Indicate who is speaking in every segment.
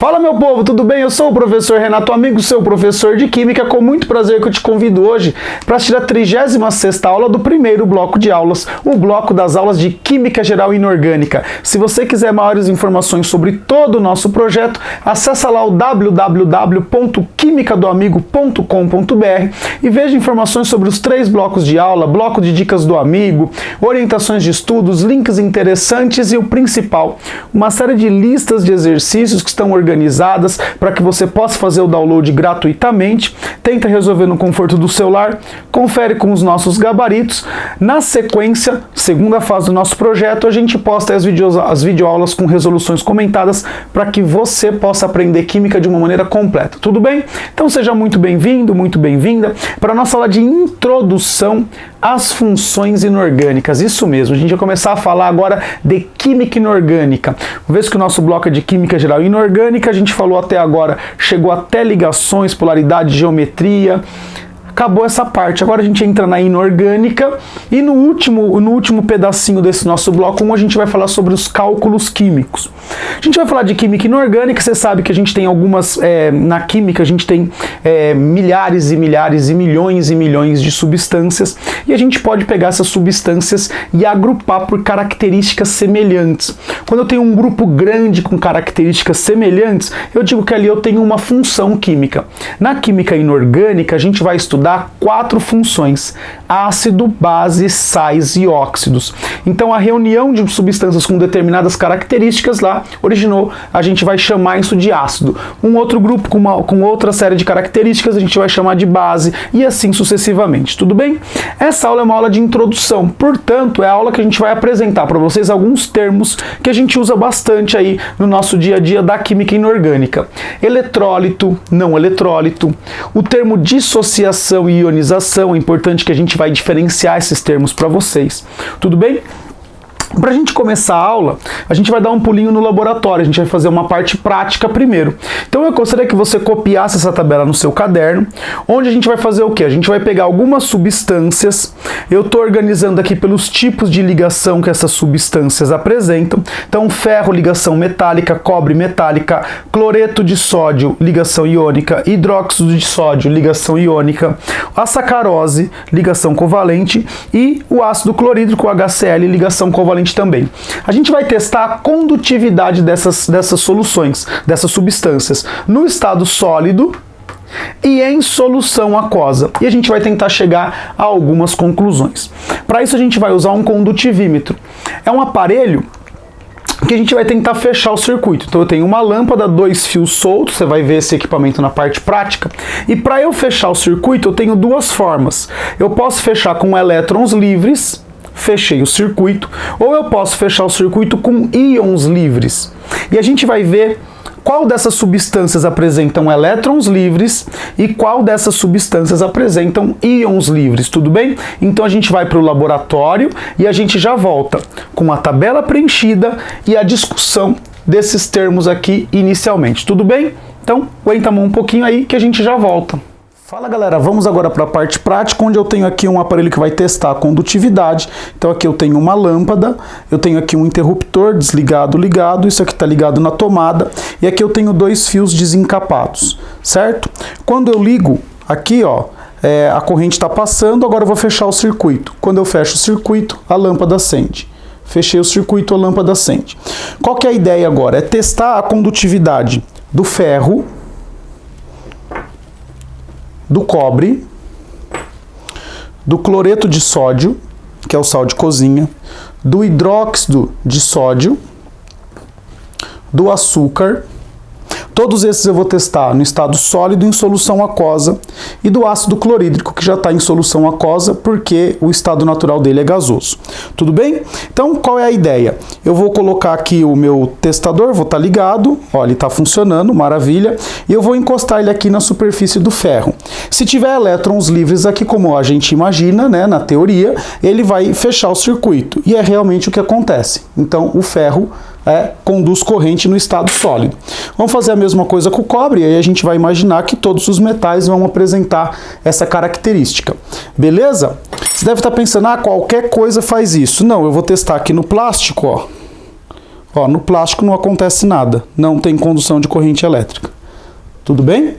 Speaker 1: Fala meu povo, tudo bem? Eu sou o professor Renato Amigo, seu professor de Química, com muito prazer que eu te convido hoje para assistir a 36ª aula do primeiro bloco de aulas, o bloco das aulas de Química Geral e Inorgânica. Se você quiser maiores informações sobre todo o nosso projeto, acessa lá o www.quimicadoamigo.com.br e veja informações sobre os 3 blocos de aula, bloco de dicas do amigo, orientações de estudos, links interessantes e o principal, uma série de listas de exercícios que estão organizadas para que você possa fazer o download gratuitamente. Tenta resolver no conforto do celular, confere com os nossos gabaritos. Na sequência, segunda fase do nosso projeto, a gente posta as videoaulas com resoluções comentadas para que você possa aprender química de uma maneira completa. Tudo bem? Então seja muito bem-vindo, muito bem-vinda para a nossa aula de introdução às funções inorgânicas. Isso mesmo, a gente vai começar a falar agora de química inorgânica. Uma vez que o nosso bloco é de química geral e inorgânica, a gente falou até agora, chegou até ligações, polaridade, geometria. Acabou essa parte, agora a gente entra na inorgânica e no último pedacinho desse nosso bloco 1 a gente vai falar sobre os cálculos químicos. A gente vai falar de química inorgânica, você sabe que a gente tem algumas, na química a gente tem milhares e milhares e milhões de substâncias e a gente pode pegar essas substâncias e agrupar por características semelhantes. Quando eu tenho um grupo grande com características semelhantes, eu digo que ali eu tenho uma função química. Na química inorgânica a gente vai estudar 4 funções: ácido, base, sais e óxidos. Então a reunião de substâncias com determinadas características lá originou, a gente vai chamar isso de ácido. Um outro grupo com outra série de características a gente vai chamar de base e assim sucessivamente, tudo bem? Essa aula é uma aula de introdução, portanto é a aula que a gente vai apresentar para vocês alguns termos que a gente usa bastante aí no nosso dia a dia da química inorgânica. Eletrólito, não eletrólito, o termo dissociação e ionização, é importante que a gente vai diferenciar esses termos para vocês, tudo bem? Para a gente começar a aula, a gente vai dar um pulinho no laboratório, a gente vai fazer uma parte prática primeiro. Então eu gostaria que você copiasse essa tabela no seu caderno, onde a gente vai fazer o quê? A gente vai pegar algumas substâncias, eu estou organizando aqui pelos tipos de ligação que essas substâncias apresentam. Então ferro, ligação metálica, cobre, metálica, cloreto de sódio, ligação iônica, hidróxido de sódio, ligação iônica, a sacarose, ligação covalente e o ácido clorídrico, HCl, ligação covalente também. A gente vai testar a condutividade dessas soluções, dessas substâncias, no estado sólido e em solução aquosa. E a gente vai tentar chegar a algumas conclusões. Para isso a gente vai usar um condutivímetro. É um aparelho que a gente vai tentar fechar o circuito. Então eu tenho uma lâmpada, 2 fios soltos, você vai ver esse equipamento na parte prática. E para eu fechar o circuito eu tenho 2 formas. Eu posso fechar com elétrons livres, fechei o circuito, ou eu posso fechar o circuito com íons livres. E a gente vai ver qual dessas substâncias apresentam elétrons livres e qual dessas substâncias apresentam íons livres, tudo bem? Então a gente vai para o laboratório e a gente já volta com a tabela preenchida e a discussão desses termos aqui inicialmente, tudo bem? Então aguenta a mão um pouquinho aí que a gente já volta. Fala galera, vamos agora para a parte prática, onde eu tenho aqui um aparelho que vai testar a condutividade. Então aqui eu tenho uma lâmpada, eu tenho aqui um interruptor desligado, ligado, isso aqui está ligado na tomada, e aqui eu tenho 2 fios desencapados, certo? Quando eu ligo aqui, ó, a corrente está passando, agora eu vou fechar o circuito. Quando eu fecho o circuito, a lâmpada acende. Fechei o circuito, a lâmpada acende. Qual que é a ideia agora? É testar a condutividade do ferro, do cobre, do cloreto de sódio, que é o sal de cozinha, do hidróxido de sódio, do açúcar. Todos esses eu vou testar no estado sólido em solução aquosa e do ácido clorídrico, que já está em solução aquosa porque o estado natural dele é gasoso. Tudo bem? Então, qual é a ideia? Eu vou colocar aqui o meu testador, vou estar ligado, ó, ele está funcionando, maravilha, e eu vou encostar ele aqui na superfície do ferro. Se tiver elétrons livres aqui, como a gente imagina, né, na teoria, ele vai fechar o circuito, e é realmente o que acontece. Então, o ferro conduz corrente no estado sólido. Vamos fazer a mesma coisa com o cobre, e aí a gente vai imaginar que todos os metais vão apresentar essa característica. Beleza? Você deve estar pensando, qualquer coisa faz isso. Não, eu vou testar aqui no plástico, ó. Ó, no plástico não acontece nada, não tem condução de corrente elétrica. Tudo bem?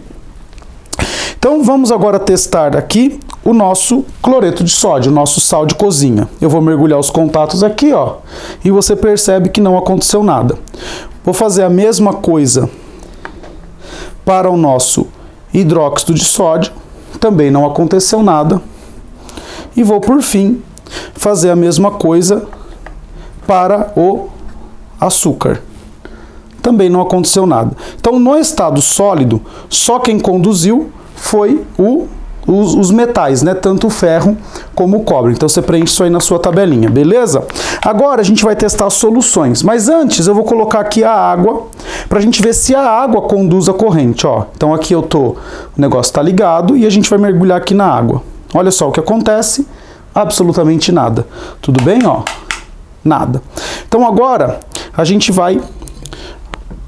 Speaker 1: Então vamos agora testar aqui o nosso cloreto de sódio, o nosso sal de cozinha. Eu vou mergulhar os contatos aqui, ó, e você percebe que não aconteceu nada. Vou fazer a mesma coisa para o nosso hidróxido de sódio, também não aconteceu nada. E vou, por fim, fazer a mesma coisa para o açúcar. Também não aconteceu nada. Então, no estado sólido, só quem conduziu foi os metais, né? Tanto o ferro como o cobre. Então, você preenche isso aí na sua tabelinha, beleza? Agora, a gente vai testar as soluções. Mas antes, eu vou colocar aqui a água, para a gente ver se a água conduz a corrente, ó. Então, aqui o negócio está ligado e a gente vai mergulhar aqui na água. Olha só o que acontece. Absolutamente nada. Tudo bem, ó? Nada. Então, agora, a gente vai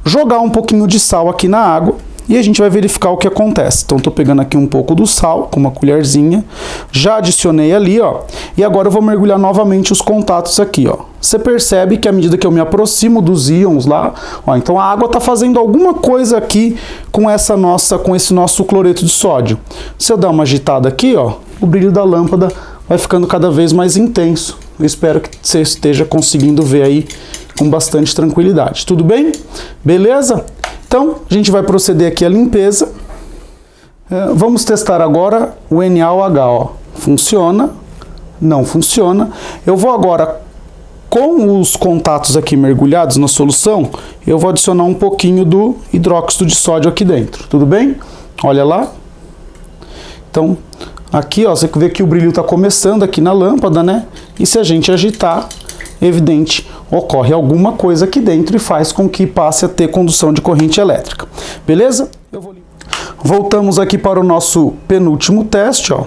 Speaker 1: jogar um pouquinho de sal aqui na água e a gente vai verificar o que acontece. Então, estou pegando aqui um pouco do sal com uma colherzinha, já adicionei ali, ó, e agora eu vou mergulhar novamente os contatos aqui, ó. Você percebe que à medida que eu me aproximo dos íons lá, ó, então a água está fazendo alguma coisa aqui com esse nosso cloreto de sódio. Se eu dar uma agitada aqui, ó, o brilho da lâmpada vai ficando cada vez mais intenso. Eu espero que você esteja conseguindo ver aí com bastante tranquilidade. Tudo bem? Beleza? Então, a gente vai proceder aqui à limpeza. Vamos testar agora o NaOH. Ó. Funciona? Não funciona. Eu vou agora, com os contatos aqui mergulhados na solução, eu vou adicionar um pouquinho do hidróxido de sódio aqui dentro. Tudo bem? Olha lá. Então, aqui, ó, você vê que o brilho está começando aqui na lâmpada, né? E se a gente agitar, evidente, ocorre alguma coisa aqui dentro e faz com que passe a ter condução de corrente elétrica. Beleza? Voltamos aqui para o nosso penúltimo teste, ó.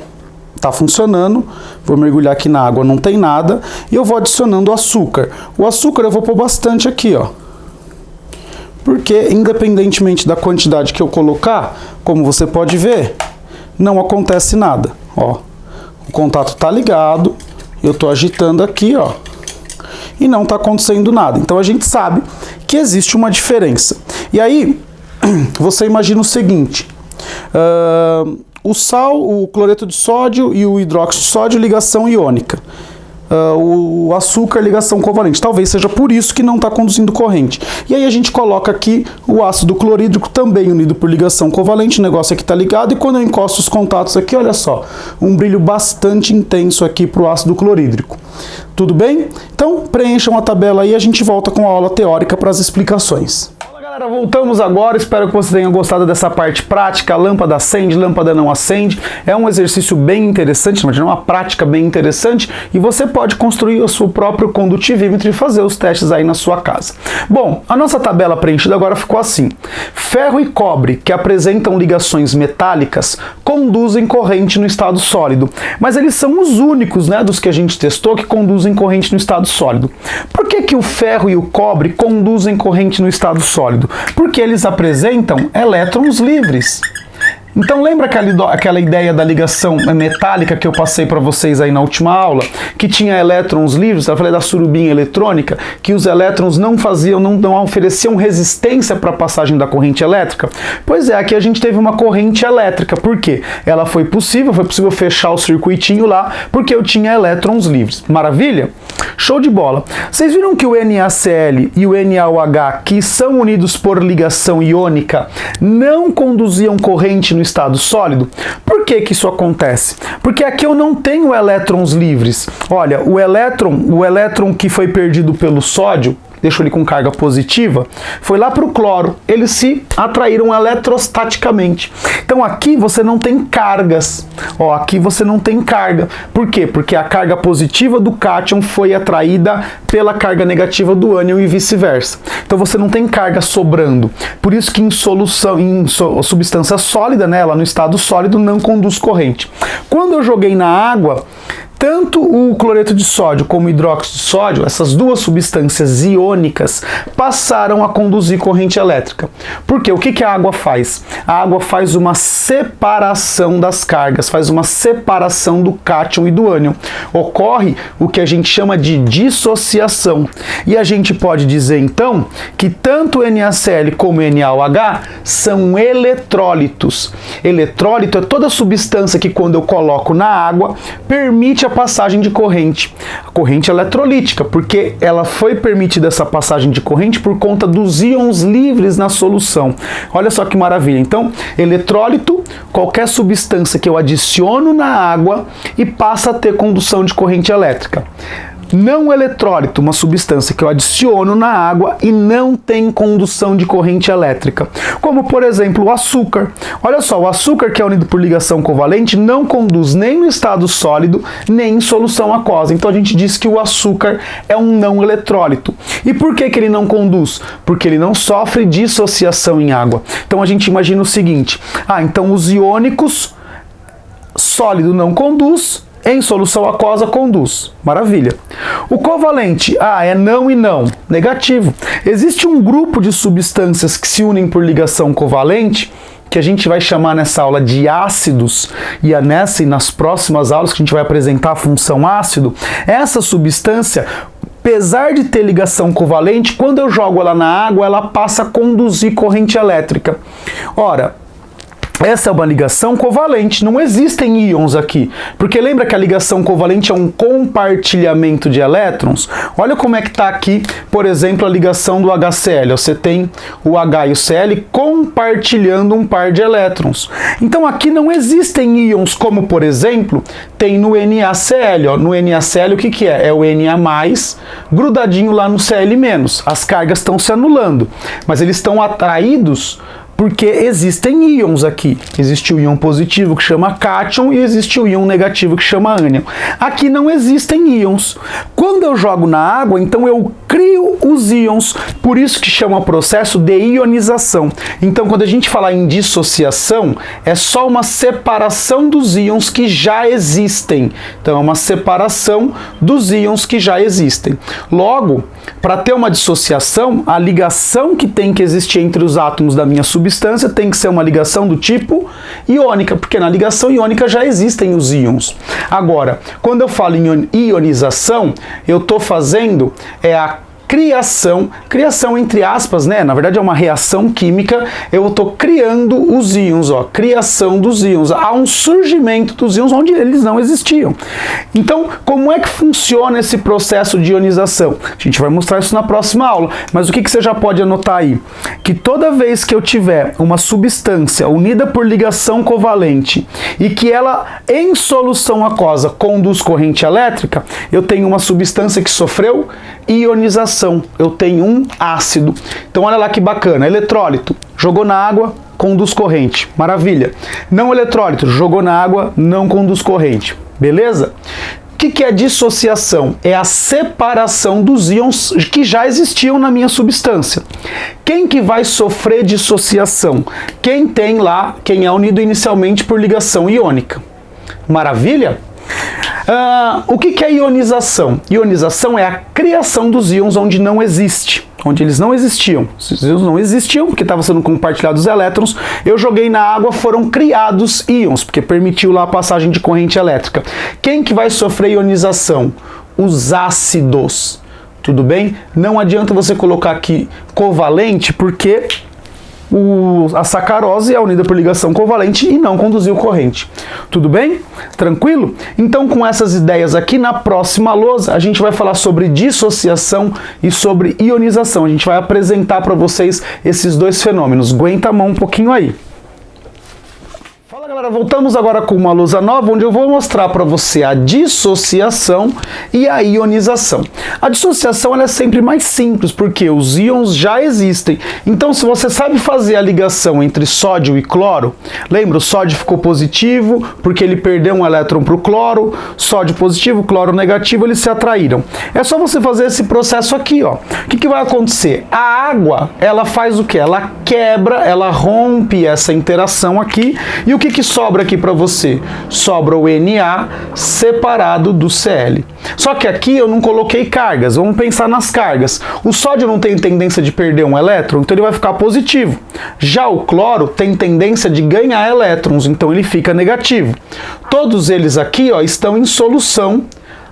Speaker 1: Tá funcionando. Vou mergulhar aqui na água, não tem nada. E eu vou adicionando açúcar. O açúcar eu vou pôr bastante aqui, ó. Porque, independentemente da quantidade que eu colocar, como você pode ver, não acontece nada, ó. O contato tá ligado, eu tô agitando aqui, ó, e não tá acontecendo nada. Então a gente sabe que existe uma diferença. E aí, você imagina o seguinte, o sal, o cloreto de sódio e o hidróxido de sódio, ligação iônica. O açúcar, ligação covalente. Talvez seja por isso que não está conduzindo corrente. E aí a gente coloca aqui o ácido clorídrico, também unido por ligação covalente. O negócio aqui está ligado e quando eu encosto os contatos aqui, olha só, um brilho bastante intenso aqui para o ácido clorídrico. Tudo bem? Então preencham a tabela aí e a gente volta com a aula teórica para as explicações. Galera, voltamos agora, espero que você tenha gostado dessa parte prática, lâmpada acende, lâmpada não acende, é um exercício bem interessante, imagina uma prática bem interessante e você pode construir o seu próprio condutivímetro e fazer os testes aí na sua casa. Bom, a nossa tabela preenchida agora ficou assim, ferro e cobre que apresentam ligações metálicas conduzem corrente no estado sólido, mas eles são os únicos, né, dos que a gente testou que conduzem corrente no estado sólido. Por que o ferro e o cobre conduzem corrente no estado sólido? Porque eles apresentam elétrons livres. Então lembra aquela ideia da ligação metálica que eu passei para vocês aí na última aula, que tinha elétrons livres? Eu falei da surubinha eletrônica, que os elétrons não ofereciam resistência para a passagem da corrente elétrica? Pois é, aqui a gente teve uma corrente elétrica. Por quê? Ela foi possível fechar o circuitinho lá, porque eu tinha elétrons livres. Maravilha? Show de bola! Vocês viram que o NaCl e o NaOH, que são unidos por ligação iônica, não conduziam corrente no estado sólido? Por que isso acontece? Porque aqui eu não tenho elétrons livres. Olha, o elétron que foi perdido pelo sódio, deixo ele com carga positiva, foi lá para o cloro. Eles se atraíram eletrostaticamente. Então aqui você não tem cargas. Ó, aqui você não tem carga. Por quê? Porque a carga positiva do cátion foi atraída pela carga negativa do ânion e vice-versa. Então você não tem carga sobrando. Por isso que em substância sólida, né, ela no estado sólido não conduz corrente. Quando eu joguei na água, tanto o cloreto de sódio como o hidróxido de sódio, essas duas substâncias iônicas, passaram a conduzir corrente elétrica. Por quê? O que a água faz? A água faz uma separação das cargas, faz uma separação do cátion e do ânion. Ocorre o que a gente chama de dissociação. E a gente pode dizer então que tanto NaCl como NaOH são eletrólitos. Eletrólito é toda substância que quando eu coloco na água permite a passagem de corrente. A corrente eletrolítica, porque ela foi permitida essa passagem de corrente por conta dos íons livres na solução. Olha só que maravilha. Então, eletrólito, qualquer substância que eu adiciono na água e passa a ter condução de corrente elétrica. Não eletrólito, uma substância que eu adiciono na água e não tem condução de corrente elétrica. Como, por exemplo, o açúcar. Olha só, o açúcar, que é unido por ligação covalente, não conduz nem no estado sólido, nem em solução aquosa. Então a gente diz que o açúcar é um não eletrólito. E por que ele não conduz? Porque ele não sofre dissociação em água. Então a gente imagina o seguinte: então os iônicos, sólido não conduz, em solução aquosa conduz. Maravilha. O covalente, é não e não. Negativo. Existe um grupo de substâncias que se unem por ligação covalente, que a gente vai chamar nessa aula de ácidos, e nessa e nas próximas aulas que a gente vai apresentar a função ácido. Essa substância, apesar de ter ligação covalente, quando eu jogo ela na água, ela passa a conduzir corrente elétrica. Ora, essa é uma ligação covalente, não existem íons aqui, porque lembra que a ligação covalente é um compartilhamento de elétrons? Olha como é que está aqui, por exemplo, a ligação do HCl. Você tem o H e o Cl compartilhando um par de elétrons. Então aqui não existem íons, como por exemplo, tem no NaCl. No NaCl o que é? É o Na+, grudadinho lá no Cl-. As cargas estão se anulando, mas eles estão atraídos porque existem íons aqui. Existe o íon positivo que chama cátion e existe o íon negativo que chama ânion. Aqui não existem íons. Quando eu jogo na água, então eu crio os íons, por isso que chama o processo de ionização. Então quando a gente fala em dissociação, é só uma separação dos íons que já existem. Então é uma separação dos íons que já existem. Logo, para ter uma dissociação, a ligação que tem que existir entre os átomos da minha substância tem que ser uma ligação do tipo iônica, porque na ligação iônica já existem os íons. Agora, quando eu falo em ionização, eu estou fazendo a criação entre aspas, né? Na verdade é uma reação química, eu estou criando os íons, criação dos íons. Há um surgimento dos íons onde eles não existiam. Então, como é que funciona esse processo de ionização? A gente vai mostrar isso na próxima aula, mas o que você já pode anotar aí? Que toda vez que eu tiver uma substância unida por ligação covalente e que ela, em solução aquosa, conduz corrente elétrica, eu tenho uma substância que sofreu ionização. Eu tenho um ácido. Então olha lá que bacana, eletrólito, jogou na água, conduz corrente. Maravilha. Não eletrólito, jogou na água, não conduz corrente. Beleza? O que é dissociação? É a separação dos íons que já existiam na minha substância. Quem que vai sofrer dissociação? Quem é unido inicialmente por ligação iônica. Maravilha? O que é ionização? Ionização é a criação dos íons onde não existe, onde eles não existiam. Os íons não existiam porque estavam sendo compartilhados os elétrons, eu joguei na água, foram criados íons, porque permitiu lá a passagem de corrente elétrica. Quem que vai sofrer ionização? Os ácidos. Tudo bem? Não adianta você colocar aqui covalente, porque a sacarose é unida por ligação covalente e não conduziu corrente. Tudo bem? Tranquilo? Então, com essas ideias aqui, na próxima lousa, a gente vai falar sobre dissociação e sobre ionização. A gente vai apresentar para vocês esses dois fenômenos. Aguenta a mão um pouquinho aí. Fala galera, voltamos agora com uma lousa nova, onde eu vou mostrar para você a dissociação e a ionização. A dissociação ela é sempre mais simples, porque os íons já existem. Então, se você sabe fazer a ligação entre sódio e cloro, lembra, o sódio ficou positivo, porque ele perdeu um elétron para o cloro, sódio positivo, cloro negativo, eles se atraíram. É só você fazer esse processo aqui, ó. O que vai acontecer? A água, ela faz o quê? Ela quebra, ela rompe essa interação aqui, e o que sobra aqui para você? Sobra o Na separado do Cl. Só que aqui eu não coloquei cargas. Vamos pensar nas cargas. O sódio não tem tendência de perder um elétron, então ele vai ficar positivo. Já o cloro tem tendência de ganhar elétrons, então ele fica negativo. Todos eles aqui, ó, estão em solução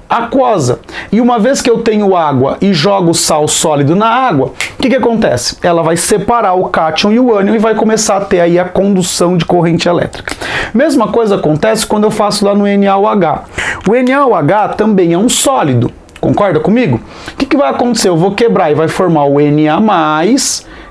Speaker 1: aquosa. E uma vez que eu tenho água e jogo sal sólido na água, o que acontece? Ela vai separar o cátion e o ânion e vai começar a ter aí a condução de corrente elétrica. Mesma coisa acontece quando eu faço lá no NaOH. O NaOH também é um sólido. Concorda comigo? O que vai acontecer? Eu vou quebrar e vai formar o Na+,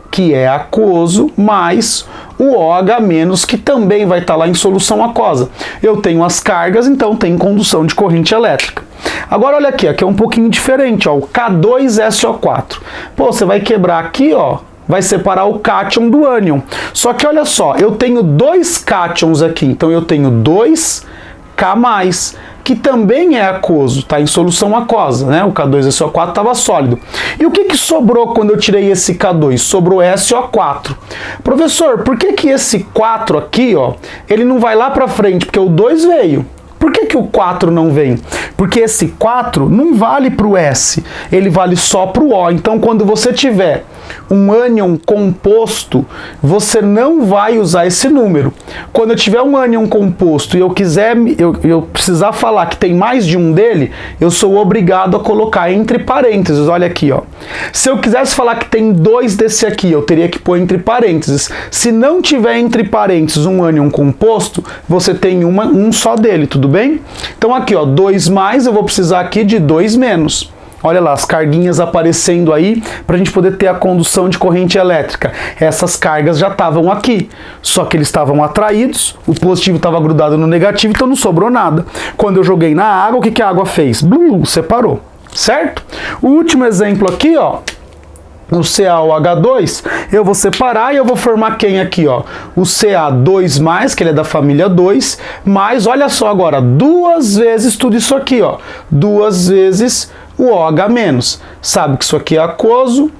Speaker 1: que é aquoso, mais o OH-, que também vai estar lá em solução aquosa. Eu tenho as cargas, então tem condução de corrente elétrica. Agora olha aqui, aqui é um pouquinho diferente, ó, o K2SO4. Pô, você vai quebrar aqui, ó, vai separar o cátion do ânion. Só que olha só, eu tenho dois cátions aqui, então eu tenho 2K+, que também é aquoso, está em solução aquosa, né? O K2SO4 estava sólido. E o que sobrou quando eu tirei esse K2? Sobrou SO4. Professor, por que esse 4 aqui, ó, ele não vai lá para frente? Porque o 2 veio. Por que o 4 não vem? Porque esse 4 não vale para o S, ele vale só para o O. Então, quando você tiver um ânion composto, você não vai usar esse número. Quando eu tiver um ânion composto e eu quiser, eu precisar falar que tem mais de um dele, eu sou obrigado a colocar entre parênteses. Olha aqui, ó. Se eu quisesse falar que tem dois desse aqui, eu teria que pôr entre parênteses. Se não tiver entre parênteses um ânion composto, você tem um só dele, tudo bem? Então aqui, ó, 2+, eu vou precisar aqui de 2-. Olha lá, as carguinhas aparecendo aí para a gente poder ter a condução de corrente elétrica. Essas cargas já estavam aqui, só que eles estavam atraídos, o positivo estava grudado no negativo, então não sobrou nada. Quando eu joguei na água, o que a água fez? Blum, separou, certo? O último exemplo aqui, ó, o CaOH2, eu vou separar e eu vou formar quem aqui, ó? O Ca2+, que ele é da família 2, mais, olha só agora, 2 vezes tudo isso aqui, ó, 2 vezes o OH-. Sabe que isso aqui é aquoso,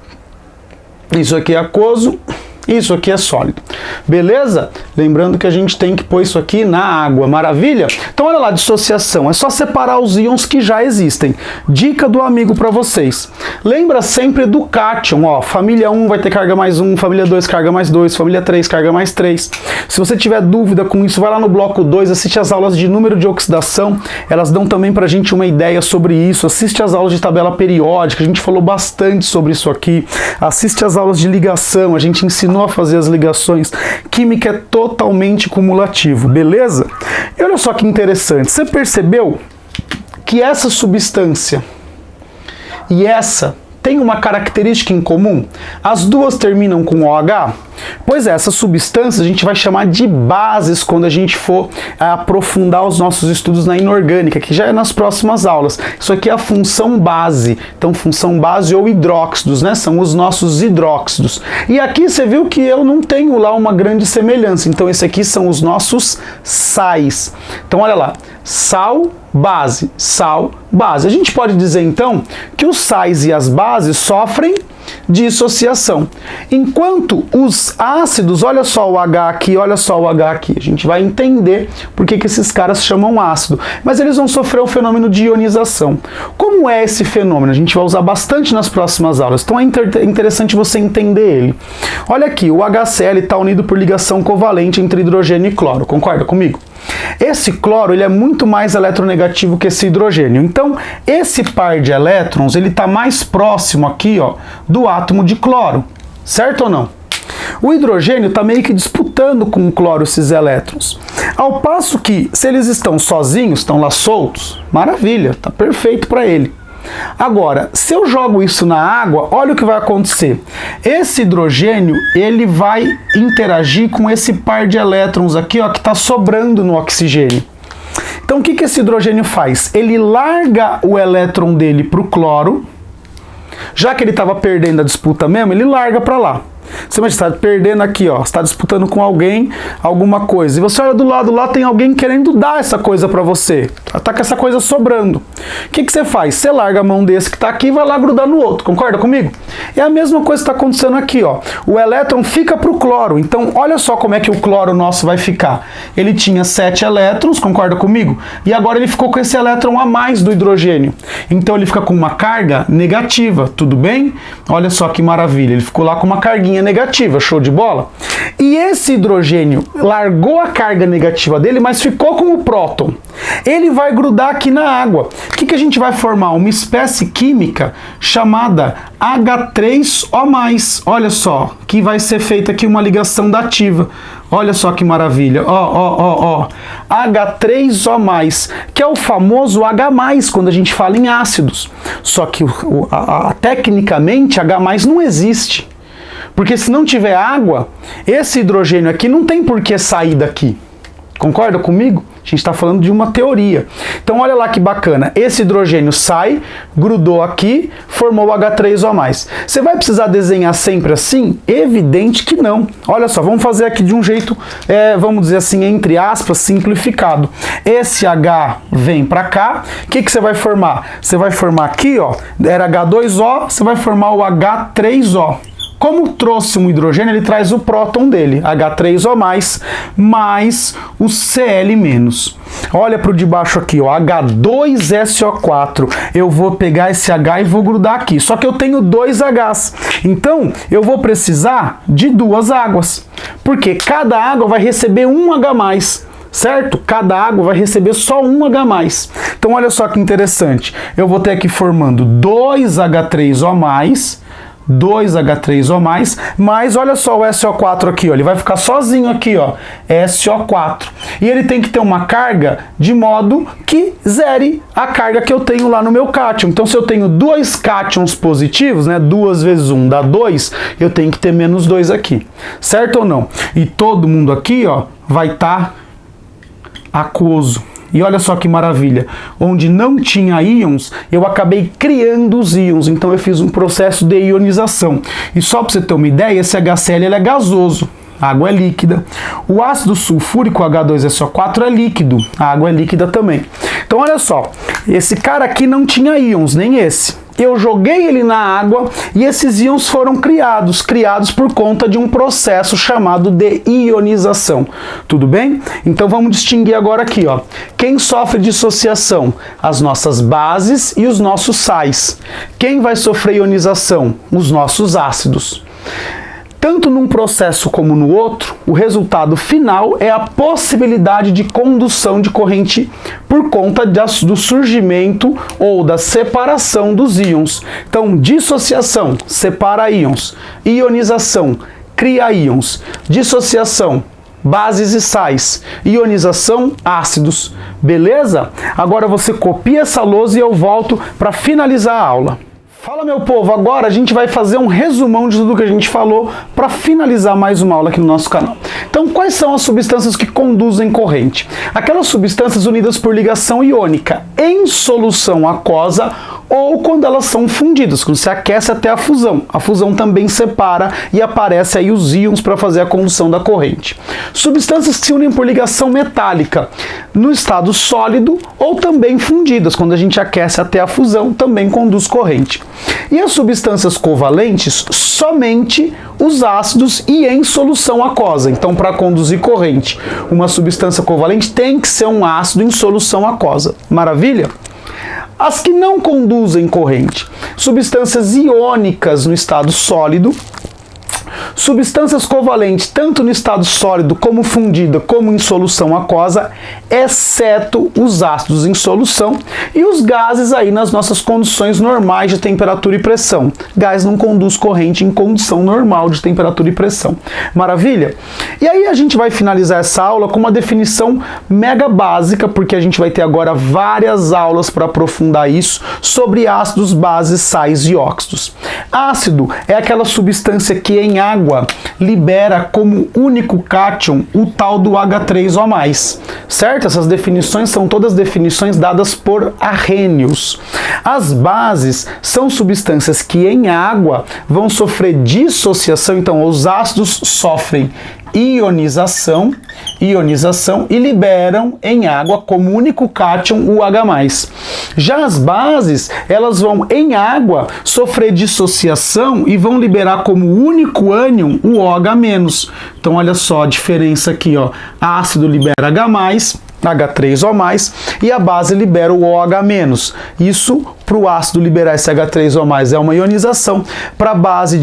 Speaker 1: isso aqui é aquoso, isso aqui é sólido. Beleza? Lembrando que a gente tem que pôr isso aqui na água. Maravilha? Então olha lá, dissociação. É só separar os íons que já existem. Dica do amigo para vocês. Lembra sempre do cátion. Ó, família 1 vai ter carga mais 1, família 2 carga mais 2, família 3 carga mais 3. Se você tiver dúvida com isso, vai lá no bloco 2, assiste as aulas de número de oxidação. Elas dão também pra gente uma ideia sobre isso. Assiste as aulas de tabela periódica. A gente falou bastante sobre isso aqui. Assiste as aulas de ligação. A gente ensinou a fazer as ligações. Química é totalmente cumulativo, beleza? E olha só que interessante, você percebeu que essa substância e essa tem uma característica em comum? As duas terminam com OH? Pois é, essa substância a gente vai chamar de bases quando a gente for aprofundar os nossos estudos na inorgânica, que já é nas próximas aulas. Isso aqui é a função base. Então, função base ou hidróxidos, né? São os nossos hidróxidos. E aqui você viu que eu não tenho lá uma grande semelhança. Então, esse aqui são os nossos sais. Então, olha lá. Sal, base, sal, base. A gente pode dizer, então, que os sais e as bases sofrem dissociação. Enquanto os ácidos, olha só o H aqui, olha só o H aqui, a gente vai entender por que esses caras chamam ácido, mas eles vão sofrer o fenômeno de ionização. Como é esse fenômeno? A gente vai usar bastante nas próximas aulas, então é interessante você entender ele. Olha aqui, o HCl está unido por ligação covalente entre hidrogênio e cloro, concorda comigo? Esse cloro ele é muito mais eletronegativo que esse hidrogênio. Então, esse par de elétrons ele está mais próximo aqui, ó, do átomo de cloro, certo ou não? O hidrogênio está meio que disputando com o cloro esses elétrons. Ao passo que, se eles estão sozinhos, estão lá soltos, maravilha, está perfeito para ele. Agora, se eu jogo isso na água, olha o que vai acontecer. Esse hidrogênio, ele vai interagir com esse par de elétrons aqui, ó, que está sobrando no oxigênio. Então, o que esse hidrogênio faz? Ele larga o elétron dele para o cloro, já que ele estava perdendo a disputa mesmo, ele larga para lá. Você está perdendo aqui, ó, está disputando com alguém alguma coisa. E você olha do lado lá, tem alguém querendo dar essa coisa para você. Tá com essa coisa sobrando. O que você faz? Você larga a mão desse que está aqui e vai lá grudar no outro. Concorda comigo? É a mesma coisa que está acontecendo aqui, ó. O elétron fica para o cloro. Então, olha só como é que o cloro nosso vai ficar. Ele tinha 7 elétrons, concorda comigo? E agora ele ficou com esse elétron a mais do hidrogênio. Então, ele fica com uma carga negativa. Tudo bem? Olha só que maravilha. Ele ficou lá com uma carguinha negativa. Show de bola? E esse hidrogênio largou a carga negativa dele, mas ficou com o próton. Ele vai grudar aqui na água. O que a gente vai formar? Uma espécie química chamada H3O+. Olha só, que vai ser feita aqui uma ligação dativa. Olha só que maravilha. Ó. H3O+, que é o famoso H+, quando a gente fala em ácidos. Só que tecnicamente H+ não existe. Porque se não tiver água, esse hidrogênio aqui não tem por que sair daqui. Concorda comigo? A gente está falando de uma teoria. Então olha lá que bacana. Esse hidrogênio sai, grudou aqui, formou o H3O+. Você vai precisar desenhar sempre assim? Evidente que não. Olha só, vamos fazer aqui de um jeito, vamos dizer assim, entre aspas, simplificado. Esse H vem para cá. O que você vai formar? Você vai formar aqui, ó, era H2O, você vai formar o H3O. Como trouxe um hidrogênio, ele traz o próton dele, H3O+, mais o Cl-. Olha para o de baixo aqui, ó, H2SO4. Eu vou pegar esse H e vou grudar aqui. Só que eu tenho 2 Hs. Então, eu vou precisar de 2 águas. Porque cada água vai receber um H+. Certo? Cada água vai receber só um H+. Então, olha só que interessante. Eu vou ter aqui formando 2 H3O+, 2 H3O+, mas olha só o SO4 aqui, ó, ele vai ficar sozinho aqui, ó, SO4. E ele tem que ter uma carga de modo que zere a carga que eu tenho lá no meu cátion. Então, se eu tenho 2 cátions positivos, né, 2 vezes 1 dá 2, eu tenho que ter menos 2 aqui. Certo ou não? E todo mundo aqui, ó, vai estar aquoso. E olha só que maravilha, onde não tinha íons, eu acabei criando os íons, então eu fiz um processo de ionização. E só para você ter uma ideia, esse HCl ele é gasoso, a água é líquida. O ácido sulfúrico H2SO4 é líquido, a água é líquida também. Então olha só, esse cara aqui não tinha íons, nem esse. Eu joguei ele na água e esses íons foram criados por conta de um processo chamado de ionização. Tudo bem? Então vamos distinguir agora aqui, ó. Quem sofre dissociação? As nossas bases e os nossos sais. Quem vai sofrer ionização? Os nossos ácidos. Tanto num processo como no outro, o resultado final é a possibilidade de condução de corrente por conta do surgimento ou da separação dos íons. Então, dissociação, separa íons. Ionização, cria íons. Dissociação, bases e sais. Ionização, ácidos. Beleza? Agora você copia essa lousa e eu volto para finalizar a aula. Fala, meu povo, agora a gente vai fazer um resumão de tudo que a gente falou para finalizar mais uma aula aqui no nosso canal. Então, quais são as substâncias que conduzem corrente? Aquelas substâncias unidas por ligação iônica em solução aquosa ou quando elas são fundidas, quando se aquece até a fusão. A fusão também separa e aparece aí os íons para fazer a condução da corrente. Substâncias que se unem por ligação metálica no estado sólido ou também fundidas, quando a gente aquece até a fusão, também conduz corrente. E as substâncias covalentes, somente os ácidos e em solução aquosa. Então, para conduzir corrente, uma substância covalente tem que ser um ácido em solução aquosa. Maravilha? As que não conduzem corrente, substâncias iônicas no estado sólido, substâncias covalentes tanto no estado sólido como fundida como em solução aquosa, exceto os ácidos em solução e os gases aí nas nossas condições normais de temperatura e pressão. Gás não conduz corrente em condição normal de temperatura e pressão. Maravilha? E aí a gente vai finalizar essa aula com uma definição mega básica, porque a gente vai ter agora várias aulas para aprofundar isso sobre ácidos, bases, sais e óxidos. Ácido é aquela substância que em água libera como único cátion o tal do H3O+, certo? certo? Essas definições são todas definições dadas por Arrhenius. As bases são substâncias que em água vão sofrer dissociação, então os ácidos sofrem ionização e liberam em água como único cátion o H+. Já as bases, elas vão em água sofrer dissociação e vão liberar como único ânion o OH-. Então olha só a diferença aqui, ó. Ácido libera H+, H3O+, e a base libera o OH-. Isso, para o ácido liberar esse H3O+, é uma ionização, para a base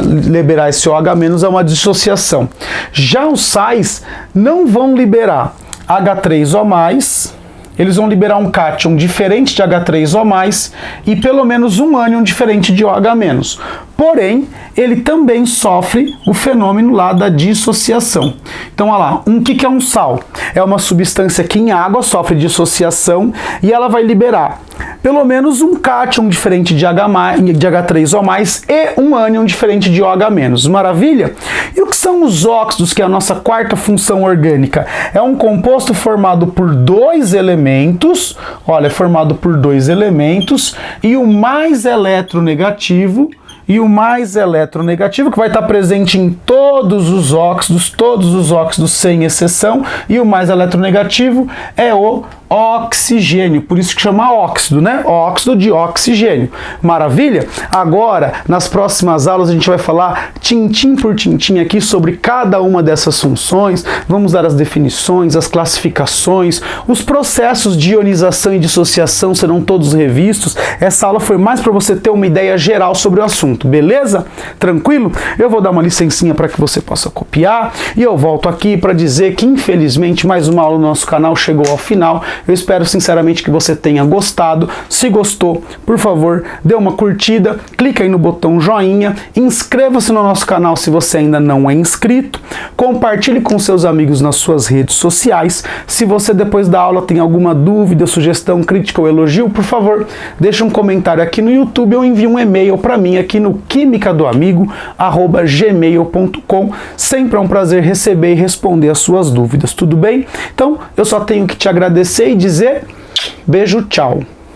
Speaker 1: liberar esse OH- é uma dissociação. Já os sais não vão liberar H3O+, eles vão liberar um cátion diferente de H3O+, e pelo menos um ânion diferente de OH-. Porém, ele também sofre o fenômeno lá da dissociação. Então, olha lá, o que é um sal? É uma substância que em água sofre dissociação e ela vai liberar pelo menos um cátion diferente de H3O+, e um ânion diferente de OH-. Maravilha? E o que são os óxidos, que é a nossa quarta função orgânica? É um composto formado por dois elementos, olha, é formado por dois elementos, e o mais eletronegativo, que vai estar presente em todos os óxidos sem exceção, e o mais eletronegativo é o oxigênio, por isso que chama óxido, né? Óxido de oxigênio. Maravilha? Agora, nas próximas aulas, a gente vai falar tintim por tintim aqui sobre cada uma dessas funções, vamos dar as definições, as classificações, os processos de ionização e dissociação serão todos revistos. Essa aula foi mais para você ter uma ideia geral sobre o assunto, beleza? Tranquilo? Eu vou dar uma licencinha para que você possa copiar e eu volto aqui para dizer que, infelizmente, mais uma aula no nosso canal chegou ao final. Eu espero sinceramente que você tenha gostado. Se gostou, por favor, dê uma curtida, clica aí no botão joinha, inscreva-se no nosso canal se você ainda não é inscrito, compartilhe com seus amigos nas suas redes sociais. Se você depois da aula tem alguma dúvida, sugestão, crítica ou elogio, por favor, deixe um comentário aqui no YouTube ou envie um e-mail para mim aqui no quimicadoamigo@gmail.com. Sempre é um prazer receber e responder as suas dúvidas, tudo bem? Então, eu só tenho que te agradecer e dizer beijo, tchau.